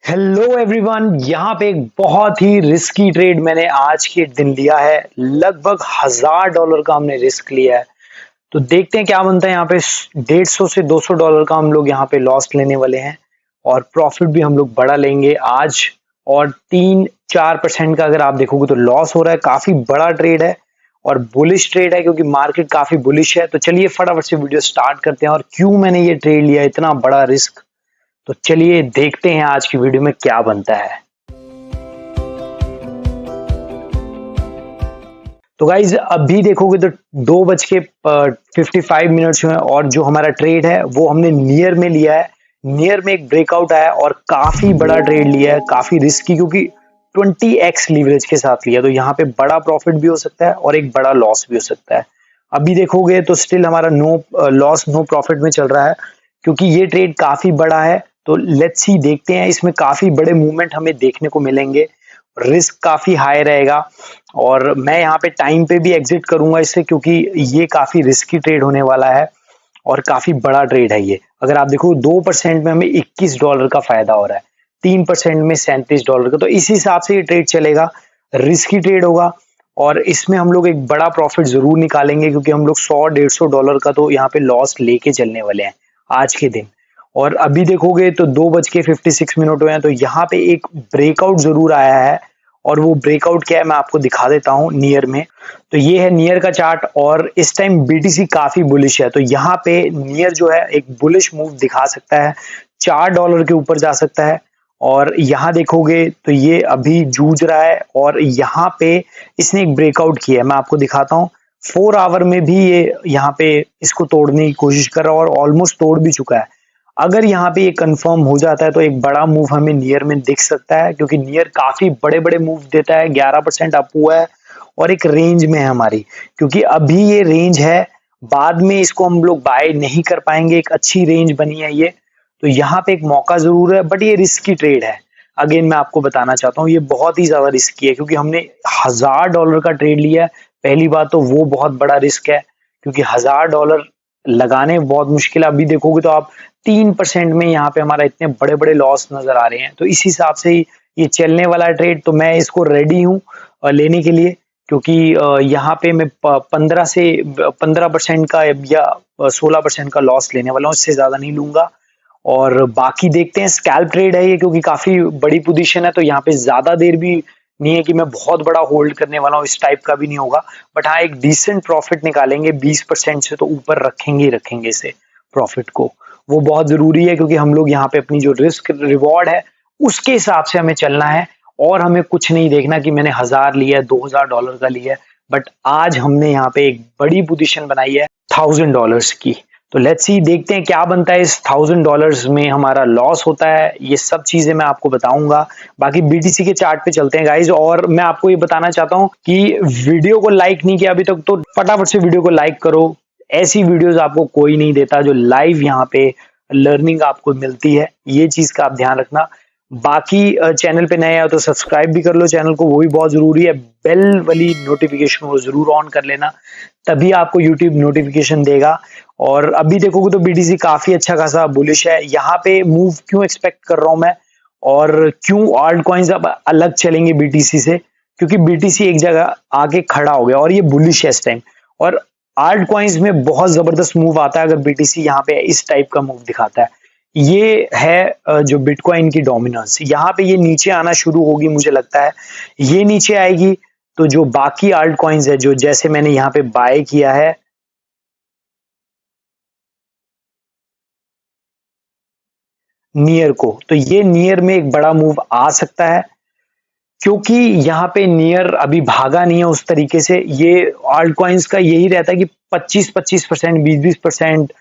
Hello everyone, यहाँ पे एक बहुत ही रिस्की ट्रेड मैंने आज के दिन लिया है। लगभग $1000 का हमने रिस्क लिया है। तो देखते हैं क्या बनता है। यहाँ पे 150 से $200 का हम लोग यहाँ पे लॉस लेने वाले हैं और प्रॉफिट भी हम लोग बड़ा लेंगे आज। और 3-4% का अगर आप देखोगे तो लॉस हो रहा है। काफी बड़ा ट्रेड है और बुलिश ट्रेड है क्योंकि मार्केट काफी बुलिश है। तो चलिए फटाफट से वीडियो स्टार्ट करते हैं और क्यों मैंने ये ट्रेड लिया, इतना बड़ा रिस्क। तो चलिए देखते हैं आज की वीडियो में क्या बनता है। तो गाइज अभी देखोगे तो 2:55 हुए और जो हमारा ट्रेड है वो हमने नियर में लिया है। नियर में एक ब्रेकआउट आया और काफी बड़ा ट्रेड लिया है, काफी रिस्की क्योंकि 20x लीवरेज के साथ लिया। तो यहाँ पे बड़ा प्रॉफिट भी हो सकता है और एक बड़ा लॉस भी हो सकता है। अभी देखोगे तो स्टिल हमारा नो लॉस नो प्रॉफिट में चल रहा है क्योंकि ये ट्रेड काफी बड़ा है। तो लेट्स सी, देखते हैं। इसमें काफी बड़े मूवमेंट हमें देखने को मिलेंगे, रिस्क काफी हाई रहेगा और मैं यहाँ पे टाइम पे भी एग्जिट करूंगा इससे क्योंकि ये काफी रिस्की ट्रेड होने वाला है और काफी बड़ा ट्रेड है ये। अगर आप देखो 2% में हमें $21 का फायदा हो रहा है, 3% में $37 का। तो इस हिसाब से ये ट्रेड चलेगा, रिस्की ट्रेड होगा और इसमें हम लोग एक बड़ा प्रॉफिट जरूर निकालेंगे क्योंकि हम लोग $100-150 का तो यहाँ पे लॉस लेके चलने वाले हैं आज के दिन। और अभी देखोगे तो 2:56 हुए हैं। तो यहाँ पे एक ब्रेकआउट जरूर आया है और वो ब्रेकआउट क्या है मैं आपको दिखा देता हूँ नियर में। तो ये है नियर का चार्ट और इस टाइम बीटीसी काफी बुलिश है। तो यहाँ पे नियर जो है एक बुलिश मूव दिखा सकता है, $4 के ऊपर जा सकता है। और यहाँ देखोगे तो ये अभी जूझ रहा है और यहाँ पे इसने एक ब्रेकआउट किया है, मैं आपको दिखाता हूँ। 4 आवर में भी ये यहाँ पे इसको तोड़ने की कोशिश कर रहा है और ऑलमोस्ट तोड़ भी चुका है। अगर यहाँ पे ये कंफर्म हो जाता है तो एक बड़ा मूव हमें नियर में दिख सकता है क्योंकि नियर काफी बड़े बड़े मूव देता है। 11% अप हुआ है और एक रेंज में है हमारी, क्योंकि अभी ये रेंज है, बाद में इसको हम लोग बाय नहीं कर पाएंगे। एक अच्छी रेंज बनी है ये, तो यहाँ पे एक मौका जरूर है बट ये रिस्की ट्रेड है। अगेन मैं आपको बताना चाहता हूँ ये बहुत ही ज्यादा रिस्की है क्योंकि हमने $1000 का ट्रेड लिया है। पहली बात तो वो बहुत बड़ा रिस्क है क्योंकि $1000 लगाने बहुत मुश्किल है। अभी देखोगे तो आप 3% में यहाँ पे हमारा इतने बड़े बड़े लॉस नजर आ रहे हैं। तो इस हिसाब से ही ये चलने वाला ट्रेड, तो मैं इसको रेडी हूँ लेने के लिए क्योंकि यहाँ पे मैं 15% का या 16% का लॉस लेने वाला हूँ, इससे ज्यादा नहीं लूंगा। और बाकी देखते हैं, स्कैल्प ट्रेड है ये क्योंकि काफी बड़ी पोजीशन है। तो यहाँ पे ज्यादा देर भी नहीं है कि मैं बहुत बड़ा होल्ड करने वाला हूँ, इस टाइप का भी नहीं होगा। बट हाँ, एक डिसेंट प्रॉफिट निकालेंगे, 20% से तो ऊपर रखेंगे ही रखेंगे इसे प्रॉफिट को। वो बहुत जरूरी है क्योंकि हम लोग यहाँ पे अपनी जो रिस्क रिवॉर्ड है उसके हिसाब से हमें चलना है और हमें कुछ नहीं देखना कि मैंने 1000 लिया है, $2000 का लिया है। बट आज हमने यहाँ पे एक बड़ी पोजीशन बनाई है $1000 की। तो लेट्स सी, देखते हैं क्या बनता है। इस $1000 में हमारा लॉस होता है, ये सब चीजें मैं आपको बताऊंगा। बाकी बीटीसी के चार्ट पे चलते हैं गाइज। और मैं आपको ये बताना चाहता हूँ कि वीडियो को लाइक नहीं किया अभी तक तो फटाफट से वीडियो को लाइक करो। ऐसी वीडियोस आपको कोई नहीं देता जो लाइव यहाँ पे लर्निंग आपको मिलती है, ये चीज का आप ध्यान रखना। बाकी चैनल पे नए हो तो सब्सक्राइब भी कर लो चैनल को, वो भी बहुत जरूरी है। बेल वाली नोटिफिकेशन को जरूर ऑन कर लेना, तभी आपको यूट्यूब नोटिफिकेशन देगा। और अभी देखोगे तो बीटीसी काफी अच्छा खासा बुलिश है। यहाँ पे मूव क्यों एक्सपेक्ट कर रहा हूं मैं और क्यों ऑल्ट कॉइन्स अब अलग चलेंगे बीटीसी से, क्योंकि बीटीसी एक जगह आके खड़ा हो गया और ये बुलिश है इस टाइम। और आल्ट कॉइन्स में बहुत जबरदस्त मूव आता है अगर बीटीसी यहाँ पे इस टाइप का मूव दिखाता है। ये है जो बिटकॉइन की डोमिनेंस। यहाँ पे ये नीचे आना शुरू होगी, मुझे लगता है ये नीचे आएगी तो जो बाकी आल्ट कॉइन्स है, जो जैसे मैंने यहाँ पे बाय किया है नियर को, तो ये नियर में एक बड़ा मूव आ सकता है क्योंकि यहाँ पे नियर अभी भागा नहीं है उस तरीके से। ये आल्ट कॉइन्स का यही रहता है कि 25% 20%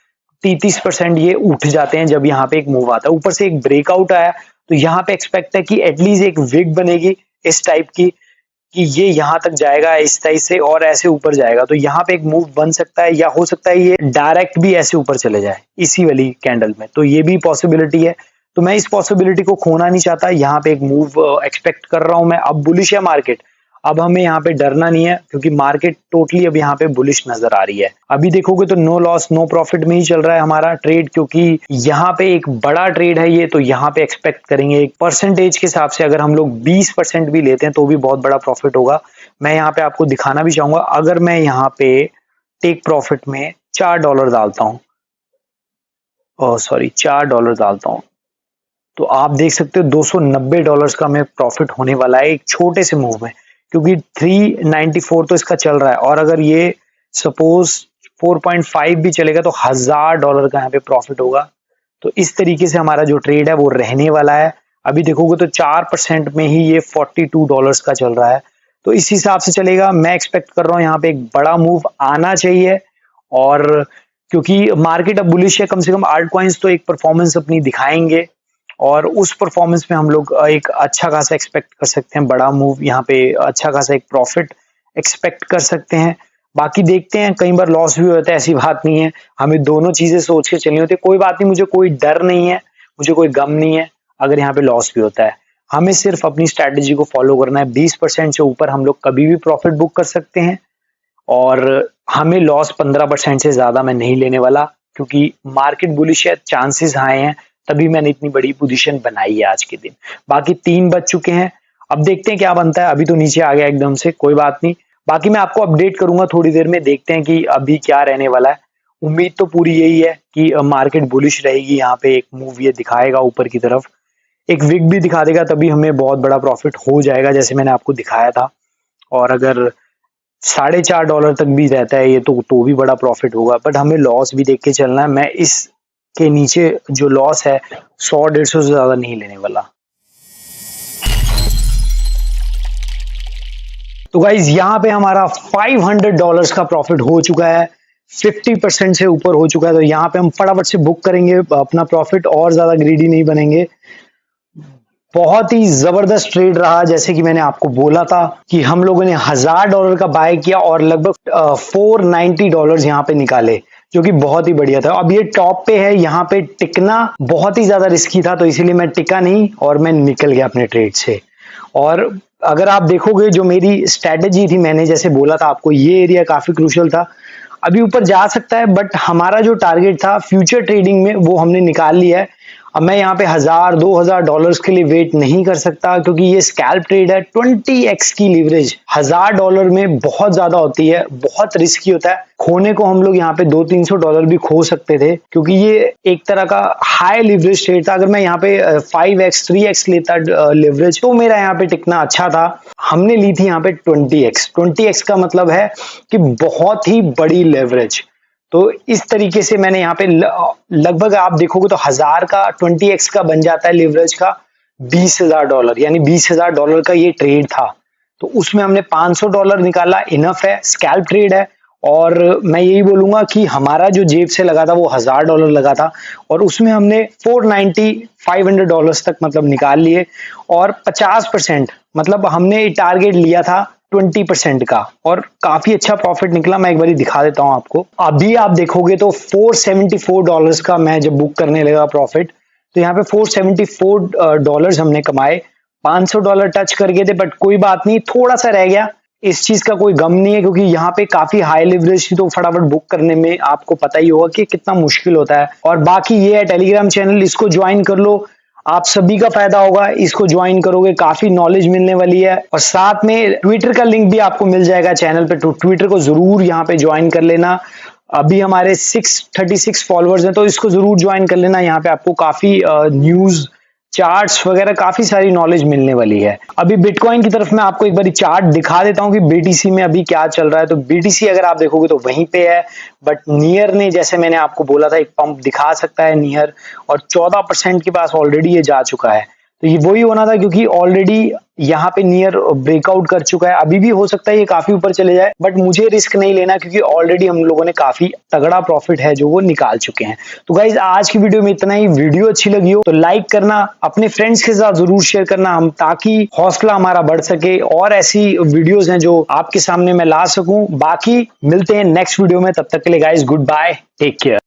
30% ये उठ जाते हैं जब यहाँ पे एक मूव आता है। ऊपर से एक ब्रेकआउट आया तो यहाँ पे एक्सपेक्ट है कि एटलीस्ट एक विग बनेगी इस टाइप की कि ये यहाँ तक जाएगा इस टाइप से और ऐसे ऊपर जाएगा। तो यहाँ पे एक मूव बन सकता है या हो सकता है ये डायरेक्ट भी ऐसे ऊपर चले जाए इसी वाली कैंडल में, तो ये भी पॉसिबिलिटी है। तो मैं इस पॉसिबिलिटी को खोना नहीं चाहता। यहाँ पे एक मूव एक्सपेक्ट कर रहा हूं मैं। अब बुलिश है मार्केट, अब हमें यहाँ पे डरना नहीं है क्योंकि मार्केट टोटली अब यहाँ पे बुलिश नजर आ रही है। अभी देखोगे तो नो लॉस नो प्रॉफिट में ही चल रहा है हमारा ट्रेड, क्योंकि यहाँ पे एक बड़ा ट्रेड है ये, तो यहाँ पे एक्सपेक्ट करेंगे एक परसेंटेज के हिसाब से अगर हम लोग 20% भी लेते हैं तो भी बहुत बड़ा प्रॉफिट होगा। मैं यहाँ पे आपको दिखाना भी चाहूंगा, अगर मैं यहाँ पे टेक प्रॉफिट में $4 डालता हूँ, $4 डालता हूँ, तो आप देख सकते हो $290 का हमें प्रॉफिट होने वाला है एक छोटे से मूव में, क्योंकि 394 तो इसका चल रहा है, और अगर ये सपोज 4.5 भी चलेगा तो $1000 का यहाँ पे प्रॉफिट होगा। तो इस तरीके से हमारा जो ट्रेड है वो रहने वाला है। अभी देखोगे तो 4% में ही ये $42 का चल रहा है, तो इस हिसाब से चलेगा। मैं एक्सपेक्ट कर रहा हूँ यहाँ पे एक बड़ा मूव आना चाहिए, और क्योंकि मार्केट अब बुलिश है, कम से कम आल्ट कॉइन्स तो एक परफॉर्मेंस अपनी दिखाएंगे, और उस परफॉर्मेंस में हम लोग एक अच्छा खासा एक्सपेक्ट कर सकते हैं बड़ा मूव, यहाँ पे अच्छा खासा एक प्रॉफिट एक्सपेक्ट कर सकते हैं। बाकी देखते हैं, कई बार लॉस भी होता है, ऐसी बात नहीं है, हमें दोनों चीजें सोच के चलनी होती है। कोई बात नहीं, मुझे कोई डर नहीं है, मुझे कोई गम नहीं है अगर यहाँ पे लॉस भी होता है। हमें सिर्फ अपनी स्ट्रैटेजी को फॉलो करना है। 20% से ऊपर हम लोग कभी भी प्रॉफिट बुक कर सकते हैं, और हमें लॉस 15% से ज्यादा मैं नहीं लेने वाला, क्योंकि मार्केट बुलिश है, चांसेस हाई हैं, तभी मैंने इतनी बड़ी पोजीशन बनाई है आज के दिन। बाकी 3 बज चुके हैं, अब देखते हैं क्या बनता है। अभी तो नीचे आ गया एकदम से, कोई बात नहीं, बाकी मैं आपको अपडेट करूंगा थोड़ी देर में, देखते हैं कि अभी क्या रहने वाला है। उम्मीद तो पूरी यही है कि मार्केट बुलिश रहेगी, यहाँ पे एक मूव ये दिखाएगा ऊपर की तरफ, एक विक भी दिखा देगा, तभी हमें बहुत बड़ा प्रॉफिट हो जाएगा जैसे मैंने आपको दिखाया था। और अगर $4.5 तक भी रहता है ये तो भी बड़ा प्रॉफिट होगा, बट हमें लॉस भी देख के चलना है। मैं इस के नीचे जो लॉस है 100-150 से ज्यादा नहीं लेने वाला। तो गाइज यहाँ पे हमारा $500 का प्रॉफिट हो चुका है, 50% से ऊपर हो चुका है, तो यहाँ पे हम फटाफट से बुक करेंगे अपना प्रॉफिट, और ज्यादा ग्रीडी नहीं बनेंगे। बहुत ही जबरदस्त ट्रेड रहा, जैसे कि मैंने आपको बोला था कि हम लोगों ने $1000 का बाय किया और लगभग $490 यहाँ पे निकाले, जो कि बहुत ही बढ़िया था। अब ये टॉप पे है, यहाँ पे टिकना बहुत ही ज्यादा रिस्की था, तो इसीलिए मैं टिका नहीं और मैं निकल गया अपने ट्रेड से। और अगर आप देखोगे जो मेरी स्ट्रेटेजी थी, मैंने जैसे बोला था आपको, ये एरिया काफी क्रूशियल था, अभी ऊपर जा सकता है, बट हमारा जो टारगेट था फ्यूचर ट्रेडिंग में वो हमने निकाल लिया है। अब मैं यहाँ पे $1000-2000 के लिए वेट नहीं कर सकता, क्योंकि ये स्कैल्प ट्रेड है। 20x की लीवरेज $1000 में बहुत ज्यादा होती है, बहुत रिस्की होता है। खोने को हम लोग यहाँ पे $200-300 भी खो सकते थे, क्योंकि ये एक तरह का हाई लीवरेज ट्रेड था। अगर मैं यहाँ पे 5x 3x लेता लीवरेज, तो मेरा यहाँ पे टिकना अच्छा था। हमने ली थी यहाँ पे 20x का मतलब है कि बहुत ही बड़ी लेवरेज। तो इस तरीके से मैंने यहाँ पे लगभग आप देखोगे तो 1000 का 20x का बन जाता है लीवरेज का $20,000, यानी $20,000 का ये ट्रेड था। तो उसमें हमने $500 निकाला, इनफ है, स्कैल्प ट्रेड है। और मैं यही बोलूंगा कि हमारा जो जेब से लगा था वो $1000 लगा था, और उसमें हमने $490-500 तक मतलब निकाल लिए, और 50% मतलब हमने टारगेट लिया था 20% का, और काफी अच्छा प्रॉफिट निकला। मैं एक बार दिखा देता हूं आपको। अभी आप देखोगे तो $474 का मैं जब बुक करने लगा प्रॉफिट, तो यहाँ पे $474 हमने कमाए। $500 टच कर गए थे, बट कोई बात नहीं, थोड़ा सा रह गया, इस चीज का कोई गम नहीं है, क्योंकि यहाँ पे काफी हाई लिवरेज थी, तो फटाफट बुक करने में आपको पता ही होगा कि कितना मुश्किल होता है। और बाकी ये है टेलीग्राम चैनल, इसको ज्वाइन कर लो, आप सभी का फायदा होगा। इसको ज्वाइन करोगे काफी नॉलेज मिलने वाली है, और साथ में ट्विटर का लिंक भी आपको मिल जाएगा चैनल पे, तो ट्विटर को जरूर यहाँ पे ज्वाइन कर लेना। अभी हमारे 636 फॉलोअर्स हैं, तो इसको जरूर ज्वाइन कर लेना। यहाँ पे आपको काफी न्यूज, चार्ट्स वगैरह काफी सारी नॉलेज मिलने वाली है। अभी बिटकॉइन की तरफ मैं आपको एक बार चार्ट दिखा देता हूं कि बीटीसी में अभी क्या चल रहा है। तो बीटीसी अगर आप देखोगे तो वहीं पे है, बट नियर ने, जैसे मैंने आपको बोला था, एक पंप दिखा सकता है नियर, और 14% के पास ऑलरेडी ये जा चुका है। तो ये वही होना था, क्योंकि ऑलरेडी यहाँ पे नियर ब्रेकआउट कर चुका है। अभी भी हो सकता है ये काफी ऊपर चले जाए, बट मुझे रिस्क नहीं लेना, क्योंकि ऑलरेडी हम लोगों ने काफी तगड़ा प्रॉफिट है जो वो निकाल चुके हैं। तो गाइज आज की वीडियो में इतना ही। वीडियो अच्छी लगी हो तो लाइक करना, अपने फ्रेंड्स के साथ जरूर शेयर करना, हम ताकि हौसला हमारा बढ़ सके, और ऐसी वीडियोज हैं जो आपके सामने मैं ला सकूं। बाकी मिलते हैं नेक्स्ट वीडियो में, तब तक के लिए guys goodbye, take care.